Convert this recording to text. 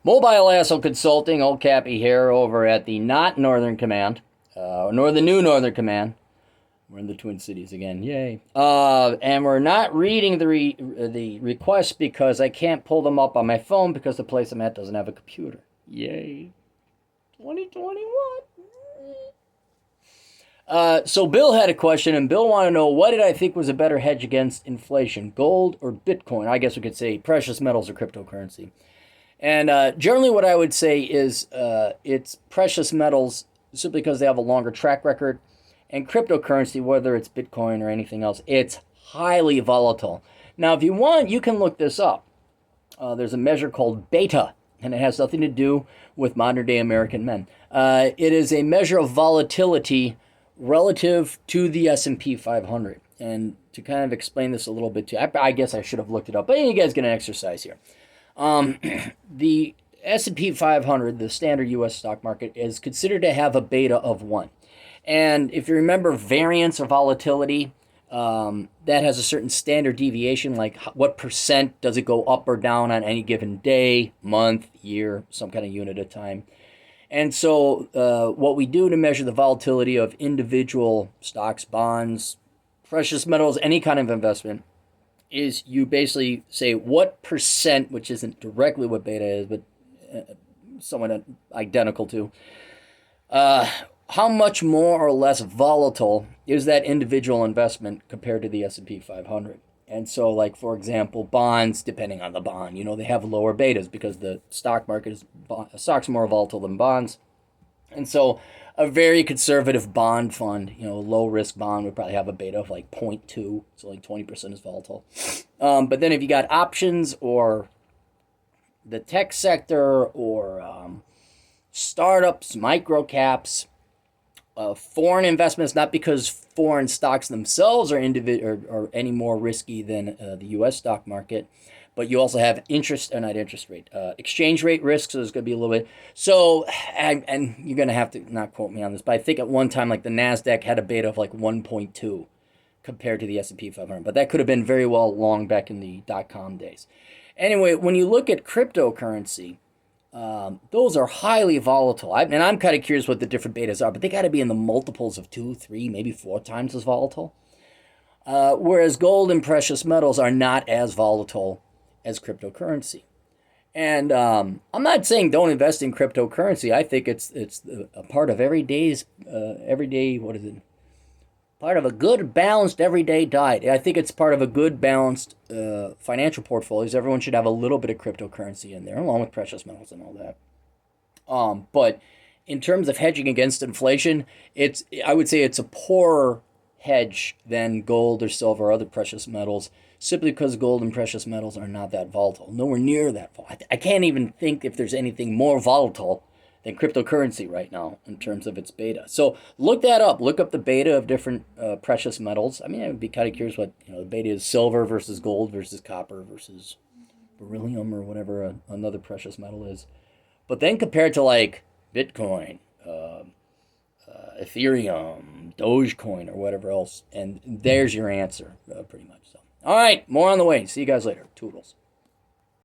Mobile Asshole Consulting, old Cappy here over at the not Northern Command, nor the new Northern Command. We're in the Twin Cities again, yay. And we're not reading the requests because I can't pull them up on my phone because the place I'm at doesn't have a computer. Yay. 2021. So Bill had a question, and Bill wanted to know, what did I think was a better hedge against inflation, gold or Bitcoin? I guess we could say precious metals or cryptocurrency. And generally what I would say is it's precious metals simply because they have a longer track record. And cryptocurrency, whether it's Bitcoin or anything else, it's highly volatile. Now, if you want, you can look this up. There's a measure called beta, and it has nothing to do with modern-day American men. It is a measure of volatility relative to the S&P 500. And to kind of explain this a little bit too, I guess I should have looked it up, but you guys get an exercise here. The S&P 500, the standard U.S. stock market, is considered to have a beta of 1. And if you remember variance or volatility, that has a certain standard deviation, like what percent does it go up or down on any given day, month, year, some kind of unit of time. And so what we do to measure the volatility of individual stocks, bonds, precious metals, any kind of investment, is you basically say what percent, which isn't directly what beta is, but somewhat identical to, how much more or less volatile is that individual investment compared to the S&P 500? And so, like, for example, bonds, depending on the bond, they have lower betas because the stock market is stocks more volatile than bonds. And so a very conservative bond fund, low-risk bond would probably have a beta of like 0.2, so like 20% is volatile. But then if you got options or the tech sector or startups, micro caps, foreign investments, not because foreign stocks themselves are any more risky than the U.S. stock market, but you also have exchange rate risks, so there's going to be a little bit. So, and you're going to have to not quote me on this, but I think at one time, like the NASDAQ had a beta of like 1.2 compared to the S&P 500, but that could have been very well long back in the dot-com days. Anyway, when you look at cryptocurrency, those are highly volatile. And I'm kind of curious what the different betas are, but they got to be in the multiples of 2, 3, maybe 4 times as volatile. Whereas gold and precious metals are not as volatile as cryptocurrency. And I'm not saying don't invest in cryptocurrency. I think it's a part of part of a good, balanced, everyday diet. I think it's part of a good, balanced financial portfolios. Everyone should have a little bit of cryptocurrency in there, along with precious metals and all that. But in terms of hedging against inflation, I would say it's a poorer hedge than gold or silver or other precious metals, simply because gold and precious metals are not that volatile. Nowhere near that volatile. I can't even think if there's anything more volatile than cryptocurrency right now in terms of its beta. So look that up. Look up the beta of different precious metals. I mean, I would be kind of curious what the beta is: silver versus gold versus copper versus beryllium or whatever another precious metal is. But then compared to like Bitcoin, Ethereum, Dogecoin, or whatever else, and there's your answer, pretty much. So, all right, more on the way. See you guys later. Toodles.